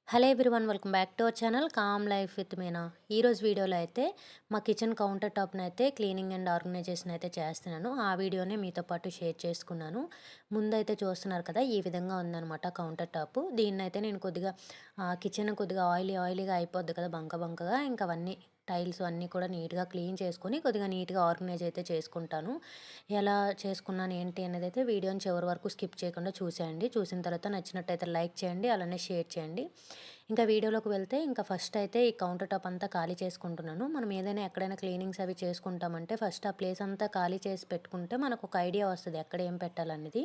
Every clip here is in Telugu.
Hello everyone, welcome back to our channel calm life with Meena. ఈరోజు వీడియోలో అయితే మా కిచెన్ కౌంటర్ టాప్ని అయితే క్లీనింగ్ అండ్ ఆర్గనైజేషన్ అయితే చేస్తున్నాను. ఆ వీడియోనే మీతో పాటు షేర్ చేసుకున్నాను. ముందైతే చూస్తున్నారు కదా, ఈ విధంగా ఉందన్నమాట కౌంటర్ టాప్. దీన్నైతే నేను కొద్దిగా కిచెన్ కొద్దిగా ఆయిలీగా అయిపోద్ది కదా, బంకగా. ఇంకా అవన్నీ టైల్స్ అన్నీ కూడా నీట్గా క్లీన్ చేసుకొని కొద్దిగా నీట్గా ఆర్గనైజ్ అయితే చేసుకుంటాను. ఎలా చేసుకున్నాను ఏంటి అనేది అయితే వీడియోని చివరి వరకు స్కిప్ చేయకుండా చూసేయండి. చూసిన తర్వాత నచ్చినట్టయితే లైక్ చేయండి, అలానే షేర్ చేయండి. ఇంకా వీడియోలోకి వెళ్తే ఇంకా ఫస్ట్ అయితే ఈ కౌంటర్ టాప్ అంతా ఖాళీ చేసుకుంటున్నాను. మనం ఏదైనా ఎక్కడైనా క్లీనింగ్స్ అవి చేసుకుంటామంటే ఫస్ట్ ఆ ప్లేస్ అంతా ఖాళీ చేసి పెట్టుకుంటే మనకు ఒక ఐడియా వస్తుంది ఎక్కడ ఏం పెట్టాలనేది.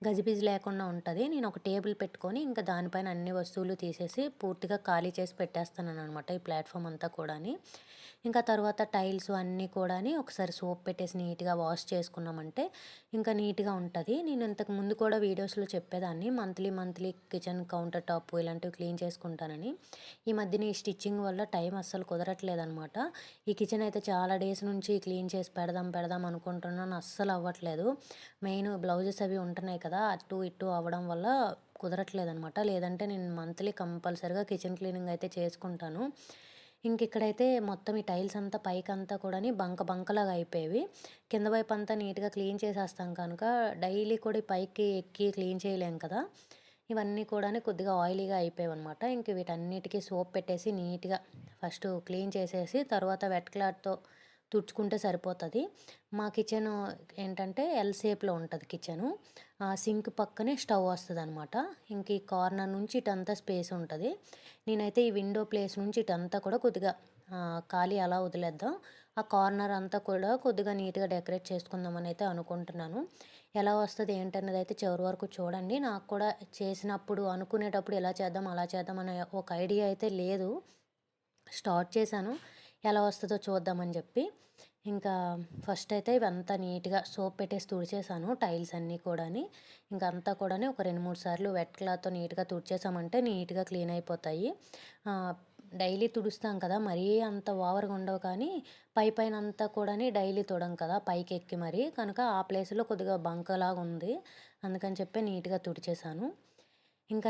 గజిబిజి లేకుండా ఉంటుంది. నేను ఒక టేబుల్ పెట్టుకొని ఇంకా దానిపైన అన్ని వస్తువులు తీసేసి పూర్తిగా ఖాళీ చేసి పెట్టేస్తాను అనమాట ఈ ప్లాట్ఫామ్ అంతా కూడాని. ఇంకా తర్వాత టైల్స్ అన్నీ కూడాని ఒకసారి సోప్ పెట్టేసి నీట్గా వాష్ చేసుకున్నామంటే ఇంకా నీట్గా ఉంటుంది. నేను ఇంతకు ముందు కూడా వీడియోస్లో చెప్పేదాన్ని మంత్లీ కిచెన్ కౌంటర్ టాప్ ఇలాంటివి క్లీన్ చేసుకుంటానని. ఈ మధ్యన ఈ స్టిచ్చింగ్ వల్ల టైం అస్సలు కుదరట్లేదనమాట. ఈ కిచెన్ అయితే చాలా డేస్ నుంచి క్లీన్ చేసి పెడదాం అనుకుంటున్నాను, అస్సలు అవ్వట్లేదు. మెయిన్ బ్లౌజెస్ అవి ఉంటున్నాయి కదా, అటు ఇటు అవ్వడం వల్ల కుదరట్లేదనమాట. లేదంటే నేను మంత్లీ కంపల్సరిగా కిచెన్ క్లీనింగ్ అయితే చేసుకుంటాను. ఇక్కడైతే మొత్తం ఈ టైల్స్ అంతా పైకంతా కూడాని బంకలాగా అయిపోయేవి. కింద వైపు అంతా నీట్గా క్లీన్ చేసేస్తాం కనుక డైలీ కూడా ఈ పైకి ఎక్కి క్లీన్ చేయలేం కదా. ఇవన్నీ కూడాని కొద్దిగా ఆయిలీగా అయిపోయావన్నమాట. వీటన్నిటికీ సోప్ పెట్టేసి నీట్గా ఫస్ట్ క్లీన్ చేసేసి తర్వాత వెట్ క్లాత్తో తుడుచుకుంటే సరిపోతుంది. మా కిచెను ఏంటంటే ఎల్ షేప్లో ఉంటుంది కిచెను. సింక్ పక్కనే స్టవ్ వస్తుందనమాట. ఈ కార్నర్ నుంచి ఇటంతా స్పేస్ ఉంటుంది. నేనైతే ఈ విండో ప్లేస్ నుంచి ఇటంతా కూడా కొద్దిగా ఖాళీ అలా వదిలేద్దాం. ఆ కార్నర్ అంతా కూడా కొద్దిగా నీట్గా డెకరేట్ చేసుకుందామని అయితే అనుకుంటున్నాను. ఎలా వస్తుంది ఏంటన్నది అయితే చివరి వరకు చూడండి. నాకు కూడా చేసినప్పుడు అనుకునేటప్పుడు ఎలా చేద్దాం అలా చేద్దాం అనే ఒక ఐడియా అయితే లేదు. స్టార్ట్ చేశాను, ఎలా వస్తుందో చూద్దామని చెప్పి. ఇంకా ఫస్ట్ అయితే ఇవంతా నీట్గా సోప్ పెట్టేసి తుడిచేసాను టైల్స్ అన్నీ కూడాని. అంతా కూడాని ఒక 2-3 సార్లు వెట్ క్లాత్తో నీట్గా తుడిచేసామంటే నీట్గా క్లీన్ అయిపోతాయి. డైలీ తుడుస్తాం కదా, మరీ అంత ఓవర్గా ఉండవు, కానీ పైన అంతా కూడాని డైలీ తుడం కదా పైకి ఎక్కి మరి, కనుక ఆ ప్లేస్లో కొద్దిగా బంకలాగా ఉంది. అందుకని చెప్పి నీట్గా తుడిచేసాను.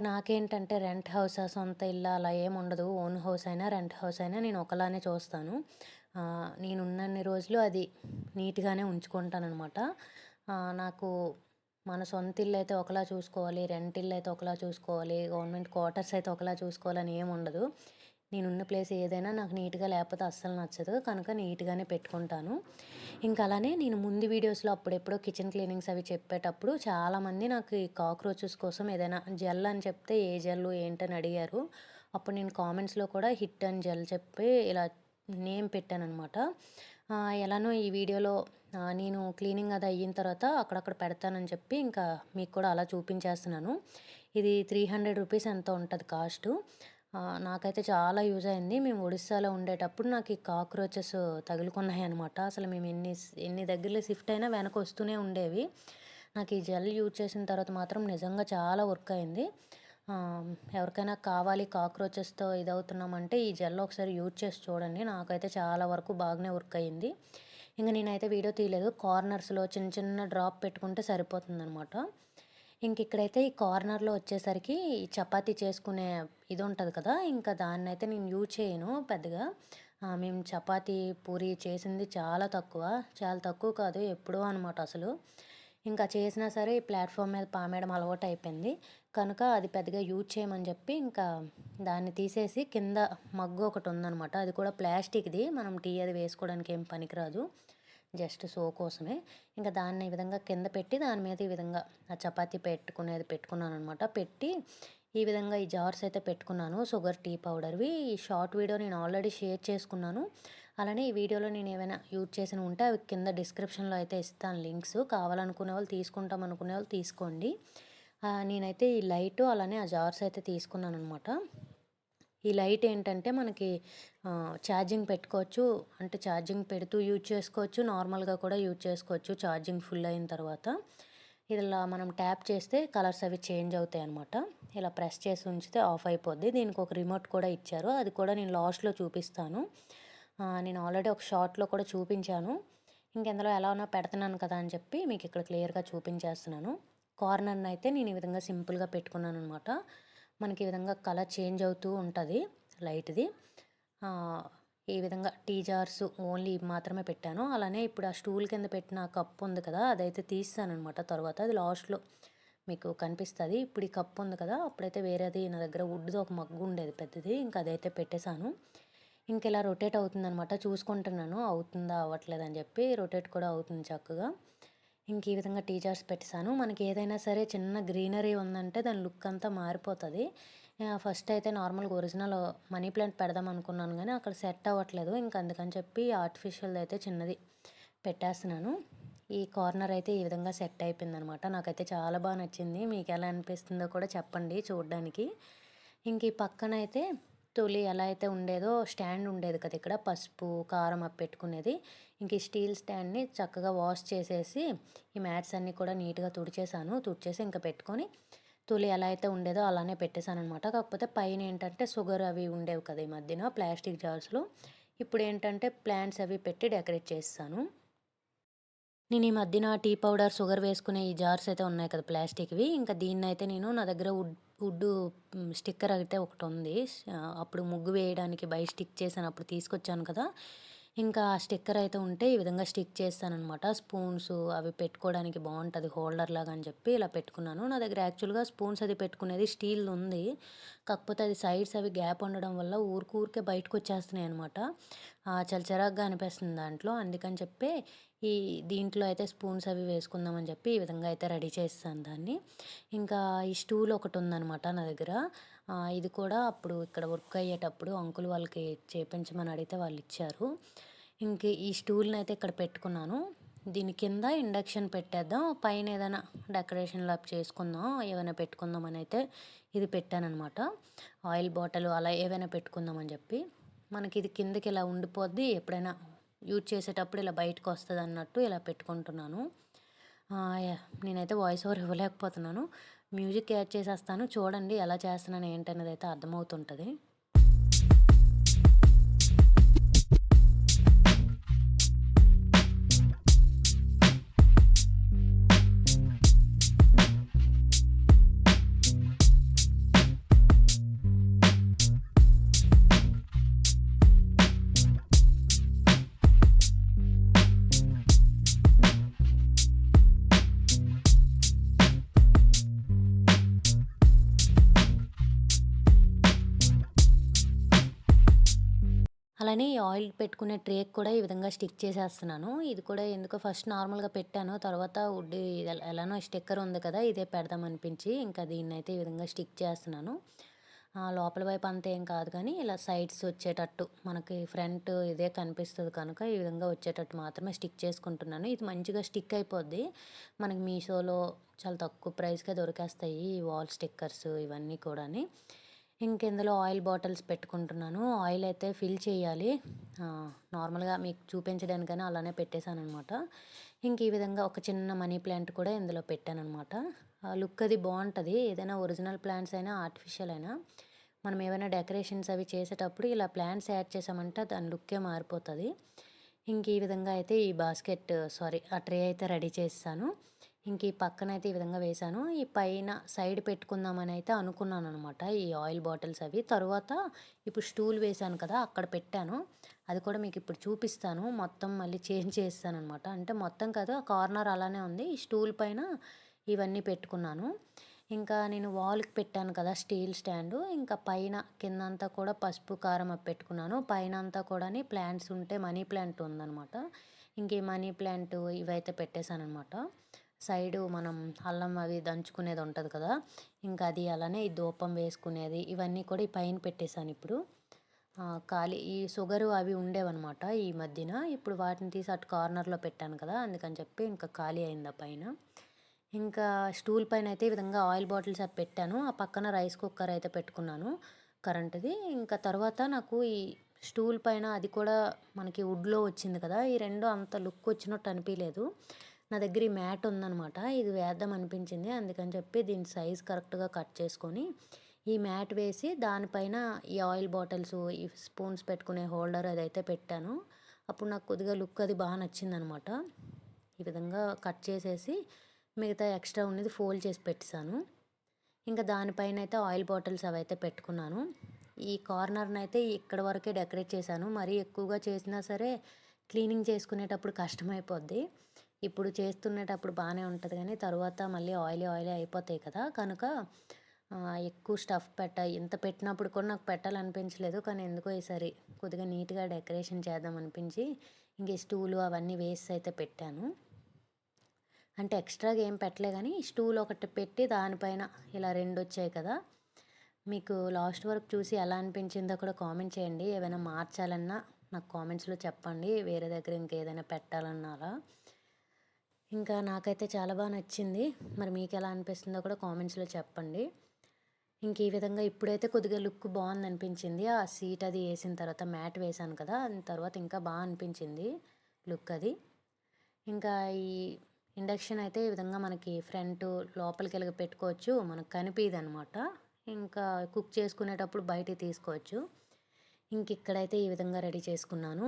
నాకేంటంటే రెంట్ హౌసా, సొంత ఇల్లా అలా ఏముండదు. ఓన్ హౌస్ అయినా, రెంట్ హౌస్ అయినా నేను ఒకలానే చూస్తాను. నేనున్నన్ని రోజులు అది నీట్‌గానే ఉంచుకుంటాననమాట. నాకు మన సొంత ఇల్లు అయితే ఒకలా చూసుకోవాలి, రెంట్ ఇల్లు అయితే ఒకలా చూసుకోవాలి, గవర్నమెంట్ క్వార్టర్స్ అయితే ఒకలా చూసుకోవాలని ఏముండదు. నేనున్న ప్లేస్ ఏదైనా నాకు నీట్‌గా లేకపోతే అస్సలు నచ్చదు. కనుక నీట్‌గానే పెట్టుకుంటాను. అలానే నేను ముందు వీడియోస్‌లో అప్పుడెప్పుడో కిచెన్ క్లీనింగ్స్ అవి చెప్పేటప్పుడు చాలామంది నాకు ఈ కాక్రోచెస్ కోసం ఏదైనా జెల్ అని చెప్తే ఏ జెల్లు ఏంటని అడిగారు. అప్పుడు నేను కామెంట్స్‌లో కూడా హిట్ అని జెల్ చెప్పి ఇలా నేమ్ పెట్టాననమాట. ఎలానో ఈ వీడియోలో నేను క్లీనింగ్ అది అయిన తర్వాత అక్కడక్కడ పెడతానని చెప్పి మీకు కూడా అలా చూపించేస్తున్నాను. ఇది 300 రూపీస్ ఎంతో ఉంటది కాస్టు. నాకైతే చాలా యూజ్ అయింది. మేము ఒడిస్సాలో ఉండేటప్పుడు నాకు ఈ కాక్రోచెస్ తగులుకున్నాయనమాట. అసలు మేము ఎన్ని దగ్గరలో షిఫ్ట్ అయినా వెనకొస్తూనే ఉండేవి. నాకు ఈ జెల్ యూజ్ చేసిన తర్వాత మాత్రం నిజంగా చాలా వర్క్ అయింది. ఎవరికైనా కావాలి కాక్రోచెస్‌తో ఇదవుతున్నామంటే ఈ జెల్ ఒకసారి యూజ్ చేసి చూడండి. నాకైతే చాలా వరకు బాగానే వర్క్ అయింది. నేనైతే వీడియో తీయలేదు. కార్నర్స్‌లో చిన్న డ్రాప్ పెట్టుకుంటే సరిపోతుందనమాట. ఇక్కడైతే ఈ కార్నర్‌లో వచ్చేసరికి ఈ చపాతీ చేసుకునే ఇది ఉంటది కదా, దాన్నైతే నేను యూజ్ చేయను పెద్దగా. మేము చపాతీ, పూరి చేసింది చాలా తక్కువ. చాలా తక్కువ కాదు, ఎప్పుడో అనమాట అసలు. చేసినా సరే ఈ ప్లాట్‌ఫామ్ మీద పామేయడం అలవాటయిపోయింది. కనుక అది పెద్దగా యూజ్ చేయమని చెప్పి దాన్ని తీసేసి కింద మగ్గు ఒకటుందనమాట. అది కూడా ప్లాస్టిక్‌ది. మనం టీ అది వేసుకోవడానికి ఏం పనికిరాదు. జస్ట్ షో కోసమే. దాన్ని ఈ విధంగా కింద పెట్టి దాని మీద ఈ విధంగా ఆ చపాతీ పెట్టుకునేది పెట్టుకున్నాననమాట. పెట్టి ఈ విధంగా ఈ జార్స్ అయితే పెట్టుకున్నాను షుగర్, టీ పౌడర్‌వి. ఈ షార్ట్ వీడియో నేను ఆల్రెడీ షేర్ చేసుకున్నాను. అలానే ఈ వీడియోలో నేను ఏమైనా యూజ్ చేసినవి ఉంటే అవి కింద డిస్క్రిప్షన్‌లో అయితే ఇస్తాను లింక్స్. కావాలనుకునే వాళ్ళు, తీసుకుంటాం అనుకునే వాళ్ళు తీసుకోండి. నేనైతే ఈ లైటు అలానే ఆ జార్స్ అయితే తీసుకున్నాననమాట. ఈ లైట్ ఏంటంటే మనకి ఛార్జింగ్ పెట్టుకోవచ్చు. అంటే ఛార్జింగ్ పెడుతూ యూజ్ చేసుకోవచ్చు. నార్మల్‌గా కూడా యూజ్ చేసుకోవచ్చు ఛార్జింగ్ ఫుల్ అయిన తర్వాత. ఇలా మనం ట్యాప్ చేస్తే కలర్స్ అవి చేంజ్ అవుతాయన్నమాట. ఇలా ప్రెస్ చేసి ఉంచితే ఆఫ్ అయిపోద్ది. దీనికి ఒక రిమోట్ కూడా ఇచ్చారు. అది కూడా నేను లాస్ట్‌లో చూపిస్తాను. నేను ఆల్రెడీ ఒక షార్ట్‌లో కూడా చూపించాను. ఇందులో ఎలానో పెడుతున్నాను కదా అని చెప్పి మీకు ఇక్కడ క్లియర్‌గా చూపించేస్తున్నాను. కార్నర్‌నైతే నేను ఈ విధంగా సింపుల్‌గా పెట్టుకున్నాననమాట. మనకి ఈ విధంగా కలర్ చేంజ్ అవుతూ ఉంటుంది లైట్‌ది. ఈ విధంగా టీ జార్స్ ఓన్లీ ఇవి మాత్రమే పెట్టాను. అలానే ఇప్పుడు ఆ స్టూల్ కింద పెట్టిన కప్ ఉంది కదా! అదైతే తీసేసాననమాట తర్వాత. అది లాస్ట్‌లో మీకు కనిపిస్తది. ఇప్పుడు ఈ కప్ ఉంది కదా! అప్పుడైతే వేరేది నా దగ్గర వుడ్‌ది ఒక మగ్గు ఉండేది పెద్దది. ఇంక అదైతే పెట్టేసాను. ఇంక ఇలా రొటేట్ అవుతుందనమాట. చూసుకుంటున్నాను అవుతుందా? అవ్వట్లేదా? అని చెప్పి. రొటేట్ కూడా అవుతుంది చక్కగా. ఇంక ఈ విధంగా టీ జార్స్ పెట్టేసాను. మనకి ఏదైనా సరే చిన్న గ్రీనరీ ఉందంటే దాని లుక్ అంతా మారిపోతది. ఫస్ట్ అయితే నార్మల్‌గా ఒరిజినల్ మనీ ప్లాంట్ పెడదాం అనుకున్నాను గానీ, అక్కడ సెట్ అవ్వట్లేదు. ఇంక అందుకని చెప్పి ఆర్టిఫిషియల్‌ది అయితే చిన్నది పెట్టేస్తున్నాను. ఈ కార్నర్ అయితే ఈ విధంగా సెట్ అయిపోయిందనమాట. నాకైతే చాలా బా నచ్చింది. మీకెలా అనిపిస్తుందో కూడా చెప్పండి చూడ్డానికి. ఇంక ఈ పక్కనైతే తొలి ఎలా అయితే ఉండేదో స్టాండ్ ఉండేది కదా! ఇక్కడ పసుపు, కారం అవి పెట్టుకునేది. ఇంక ఈ స్టీల్ స్టాండ్‌ని చక్కగా వాష్ చేసేసి, ఈ మ్యాట్స్ అన్నీ కూడా నీట్‌గా తుడిచేసాను. తుడిచేసి ఇంక పెట్టుకొని తొలి ఎలా అయితే ఉండేదో అలానే పెట్టేసాననమాట. కాకపోతే పైనేంటంటే షుగర్ అవి ఉండేవి కదా! ఈ మధ్యన ప్లాస్టిక్ జార్స్‌లో. ఇప్పుడేంటంటే ప్లాంట్స్ అవి పెట్టి డెకరేట్ చేసేసాను. నేను ఈ మధ్యన టీ పౌడర్, షుగర్ వేసుకునే ఈ జార్స్ అయితే ఉన్నాయి కదా! ప్లాస్టిక్‌వి. ఇంకా దీన్నైతే నేను నా దగ్గర వుడ్డు స్టిక్కర్ అయితే ఒకటుంది. అప్పుడు ముగ్గు వేయడానికి బయట స్టిక్ చేశాను. అప్పుడు తీసుకొచ్చాను కదా! ఇంకా ఆ స్టిక్కర్ అయితే ఉంటే ఈ విధంగా స్టిక్ చేశాననమాట. స్పూన్స్ అవి పెట్టుకోవడానికి బావుంటది హోల్డర్ లాగా అని చెప్పి ఇలా పెట్టుకున్నాను. నా దగ్గర యాక్చువల్‌గా స్పూన్స్ అది పెట్టుకునేది స్టీల్‌ది ఉంది. కాకపోతే అది సైడ్స్ అవి గ్యాప్ ఉండడం వల్ల ఊరికే బయటకొచ్చేస్తున్నాయనమాట. చాలా చిరాకుగా అనిపిస్తుంది దాంట్లో. అందుకని చెప్పి ఈ దీంట్లో అయితే స్పూన్స్ అవి వేసుకుందామని చెప్పి ఈ విధంగా అయితే రెడీ చేసేసాను దాన్ని. ఇంకా ఈ స్టూల్ ఒకటుందనమాట నా దగ్గర. ఇది కూడా అప్పుడు ఇక్కడ వర్క్ అయ్యేటప్పుడు అంకుల్ వాళ్ళకి చేపించమని అడిగితే వాళ్ళిచ్చారు. ఇంక ఈ స్టూల్‌నయితే ఇక్కడ పెట్టుకున్నాను. దీని కింద ఇండక్షన్ పెట్టేద్దాం. పైన ఏదైనా డెకరేషన్‌లా చేసుకుందాం, ఏవైనా పెట్టుకుందామనైతే ఇది పెట్టాననమాట. ఆయిల్ బాటిల్ అలా ఏవైనా పెట్టుకుందామని చెప్పి. మనకిది కిందకి ఇలా ఉండిపోద్ది. ఎప్పుడైనా యూజ్ చేసేటప్పుడు ఇలా బయటకొస్తదన్నట్టు ఇలా పెట్టుకుంటున్నాను. నేనైతే వాయిస్ ఓవర్ ఇవ్వలేకపోతున్నాను. మ్యూజిక్ యాడ్ చేసేస్తాను. చూడండి ఎలా చేస్తున్నాను ఏంటనేదైతే అర్థమవుతుంటది. అలానే ఈ ఆయిల్ పెట్టుకునే ట్రేకి కూడా ఈ విధంగా స్టిక్ చేసేస్తున్నాను. ఇది కూడా ఎందుకో ఫస్ట్ నార్మల్‌గా పెట్టాను. తర్వాత వుడ్ ఎలానో స్టిక్కర్ ఉంది కదా! ఇదే పెడదాం అనిపించి ఇంకా దీన్నైతే ఈ విధంగా స్టిక్ చేస్తున్నాను. లోపల వైపు అంతా ఏం కాదు కానీ ఇలా సైడ్స్ వచ్చేటట్టు మనకి ఫ్రంట్ ఇదే కనిపిస్తది కనుక ఈ విధంగా వచ్చేటట్టు మాత్రమే స్టిక్ చేసుకుంటున్నాను. ఇది మంచిగా స్టిక్ అయిపోద్ది. మనకి మీషోలో చాలా తక్కువ ప్రైస్‌కే దొరికేస్తాయి ఈ వాల్ స్టిక్కర్స్ ఇవన్నీ కూడాని. ఇందులో ఆయిల్ బాటిల్స్ పెట్టుకుంటున్నాను. ఆయిల్ అయితే ఫిల్ చేయాలి. నార్మల్‌గా మీకు చూపించడానికని అలానే పెట్టేశాననమాట. ఈ విధంగా ఒక చిన్న మనీ ప్లాంట్ కూడా ఇందులో పెట్టాననమాట. లుక్ అది బావుంటది. ఏదైనా ఒరిజినల్ ప్లాంట్స్ అయినా, ఆర్టిఫిషియల్ అయినా మనం ఏవైనా డెకరేషన్స్ అవి చేసేటప్పుడు ఇలా ప్లాంట్స్ యాడ్ చేసామంటే దాని లుక్కే మారిపోతది. ఈ విధంగా అయితే ఈ ఆ ట్రే అయితే రెడీ చేసేసాను. ఈ పక్కనైతే ఈ విధంగా వేశాను. ఈ పైన సైడ్ పెట్టుకుందామని అయితే అనుకున్నాననమాట. ఈ ఆయిల్ బాటిల్స్ అవి. తరువాత ఇప్పుడు స్టూల్ వేశాను కదా! అక్కడ పెట్టాను. అది కూడా మీకిప్పుడు చూపిస్తాను. మొత్తం మళ్ళీ చేంజ్ చేసేసాననమాట. అంటే మొత్తం కాదు ఆ కార్నర్ అలానే ఉంది. ఈ స్టూల్ పైన ఇవన్నీ పెట్టుకున్నాను. నేను వాల్‌కి పెట్టాను కదా! Steel stand. పైన కిందంతా కూడా పసుపు, కారం అవి పెట్టుకున్నాను. పైనంతా కూడాని ప్లాంట్స్ ఉంటే మనీ ప్లాంట్ ఉందనమాట. ఈ మనీ ప్లాంట్ ఇవైతే పెట్టేశాననమాట. సైడు మనం అల్లం అవి దంచుకునేది ఉంటది కదా! అది అలానే ఈ ధూపం వేసుకునేది ఇవన్నీ కూడా ఈ పైన పెట్టేశానిప్పుడు. ఈ షుగరు అవి ఉండేవనమాట ఈ మధ్యన. ఇప్పుడు వాటిని తీసి అటు కార్నర్‌లో పెట్టాను కదా! అందుకని చెప్పి ఖాళీ అయింది ఆ పైన. ఇంకా స్టూల్ పైనయితే ఈ విధంగా ఆయిల్ బాటిల్స్ అవి పెట్టాను. ఆ పక్కన రైస్ కుక్కర్ అయితే పెట్టుకున్నాను కరెంట్‌ది. తర్వాత నాకు ఈ స్టూల్ పైన అది కూడా మనకి వుడ్‌లో వచ్చింది కదా! ఈ 2 అంత లుక్ వచ్చినట్టు అనిపియలేదు. నా దగ్గర ఈ మ్యాట్ ఉందనమాట. ఇది వేద్దాం అనిపించింది. అందుకని చెప్పి దీని సైజ్ కరెక్ట్‌గా కట్ చేసుకొని, ఈ మ్యాట్ వేసి దానిపైన ఈ ఆయిల్ బాటిల్స్, ఈ స్పూన్స్ పెట్టుకునే హోల్డర్ అదైతే పెట్టాను. అప్పుడు నాకు కొద్దిగా లుక్ అది బా నచ్చిందనమాట. ఈ విధంగా కట్ చేసేసి మిగతా ఎక్స్ట్రా ఉన్నది ఫోల్డ్ చేసి పెట్టేసాను. ఇంకా దానిపైన అయితే ఆయిల్ బాటిల్స్ అవైతే పెట్టుకున్నాను. ఈ కార్నర్‌నైతే ఇక్కడి వరకే డెకరేట్ చేశాను. మరీ ఎక్కువగా చేసినా సరే క్లీనింగ్ చేసుకునేటప్పుడు కష్టమైపోద్ది. ఇప్పుడు చేస్తునేటప్పుడు బానే ఉంటది గానీ, తరువాత మళ్ళీ ఆయిలీ అయిపోతాయి కదా! కనుక ఎక్కువ స్టఫ్ ఇంత పెట్టినప్పుడు కూడా నాకు పెట్టాలనిపించలేదు. కానీ ఎందుకో ఈసారి కొద్దిగా నీట్‌గా డెకరేషన్ చేద్దాం అనిపించి, ఇంక ఈ స్టూలు అవన్నీ వేసి అయితే పెట్టాను. అంటే ఎక్స్‌ట్రాగా ఏం పెట్టలే గానీ, స్టూల్ ఒకటి పెట్టి దానిపైన ఇలా 2 వచ్చాయి కదా! మీకు లాస్ట్ వరకు చూసి ఎలా అనిపించిందో కూడా కామెంట్ చేయండి. ఏవైనా మార్చాలన్నా నాకు కామెంట్స్‌లో చెప్పండి. వేరే దగ్గర ఇంకేదైనా పెట్టాలన్నా అలా. ఇంకా నాకైతే చాలా నచ్చింది. మరి మీకెలా అనిపిస్తుందో కూడా కామెంట్స్‌లో చెప్పండి. ఇంక ఈ విధంగా ఇప్పుడైతే కొద్దిగా లుక్ బావుందనిపించింది. ఆ సీట్ అది ఏసిన తర్వాత మ్యాట్ వేశాను కదా! దాని తర్వాత ఇంకా అనిపించింది లుక్ అది. ఇంకా ఈ ఇండక్షన్ అయితే ఈ విధంగా మనకి ఫ్రంట్ లోపలికి పెట్టుకోవచ్చు. మనకు కనిపియదనమాట. ఇంకా కుక్ చేసుకునేటప్పుడు బయటికి తీసుకోవచ్చు. ఇంకిక్కడైతే ఈ విధంగా రెడీ చేసుకున్నాను.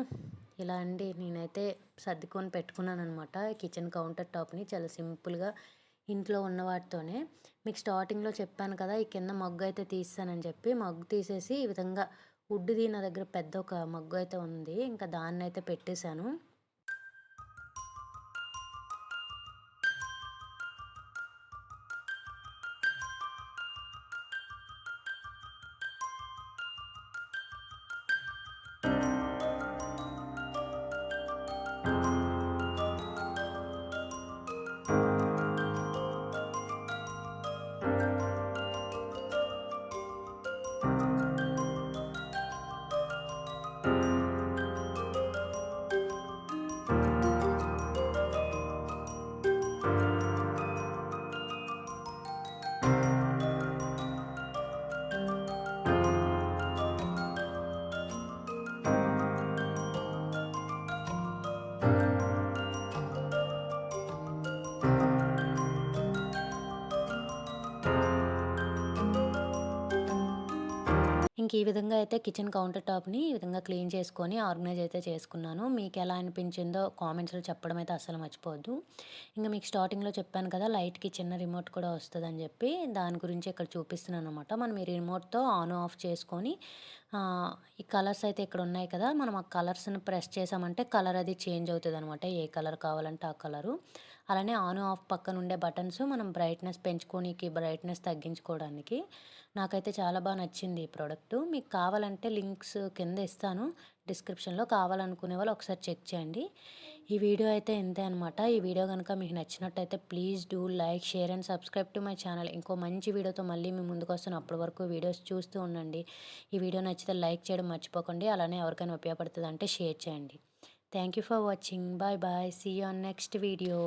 ఇలా అండి నేనైతే సర్దుకొని పెట్టుకున్నాననమాట. కిచెన్ కౌంటర్ టాప్‌ని చాలా సింపుల్‌గా ఇంట్లో ఉన్న వాటితోనే. మీకు స్టార్టింగ్‌లో చెప్పాను కదా! ఈ కింద మగ్గు అయితే తీసేసానని చెప్పి. మగ్గు తీసేసి ఈ విధంగా వుడ్‌ది నా దగ్గర పెద్ద ఒక మగ్గు అయితే ఉంది. ఇంకా దాన్నైతే పెట్టేశాను. ఇంక ఈ విధంగా అయితే కిచెన్ కౌంటర్ టాప్‌ని ఈ విధంగా క్లీన్ చేసుకొని ఆర్గనైజ్ అయితే చేసుకున్నాను. మీకెలా అనిపించిందో కామెంట్స్‌లో చెప్పడం అయితే అస్సలు మర్చిపోవద్దు. ఇంక మీకు స్టార్టింగ్‌లో చెప్పాను కదా! లైట్‌కి చిన్న రిమోట్ కూడా వస్తదని చెప్పి, దాని గురించి ఇక్కడ చూపిస్తున్నాననమాట. మనం ఈ రిమోట్‌తో ఆన్, ఆఫ్ చేసుకొని ఈ కలర్స్ అయితే ఇక్కడ ఉన్నాయి కదా! మనం ఆ కలర్స్‌ని ప్రెస్ చేసామంటే కలర్ అది చేంజ్ అవుతదనమాట. ఏ కలర్ కావాలంటే ఆ కలరు. అలానే ఆన్, ఆఫ్ పక్కన ఉండే బటన్స్ మనం బ్రైట్‌నెస్ పెంచుకోనీకి, బ్రైట్‌నెస్ తగ్గించుకోవడానికి. నాకైతే చాలా నచ్చింది ఈ ప్రోడక్టు. మీకు కావాలంటే లింక్స్ కింద ఇస్తాను డిస్క్రిప్షన్‌లో. కావాలనుకునే వాళ్ళు ఒకసారి చెక్ చేయండి. ఈ వీడియో అయితే ఇంతే అనమాట. ఈ వీడియో గనుక మీకు నచ్చినట్టయితే please do like, share and subscribe to my channel. ఇంకో మంచి వీడియోతో మళ్ళీ మీ ముందుకొస్తాను. అప్పటి వరకు వీడియోస్ చూస్తూ ఉండండి. ఈ వీడియో నచ్చితే లైక్ చేయడం మర్చిపోకండి. అలానే ఎవరికైనా ఉపయోగపడుతదంటే షేర్ చేయండి. Thank you for watching. Bye bye. See you on next video.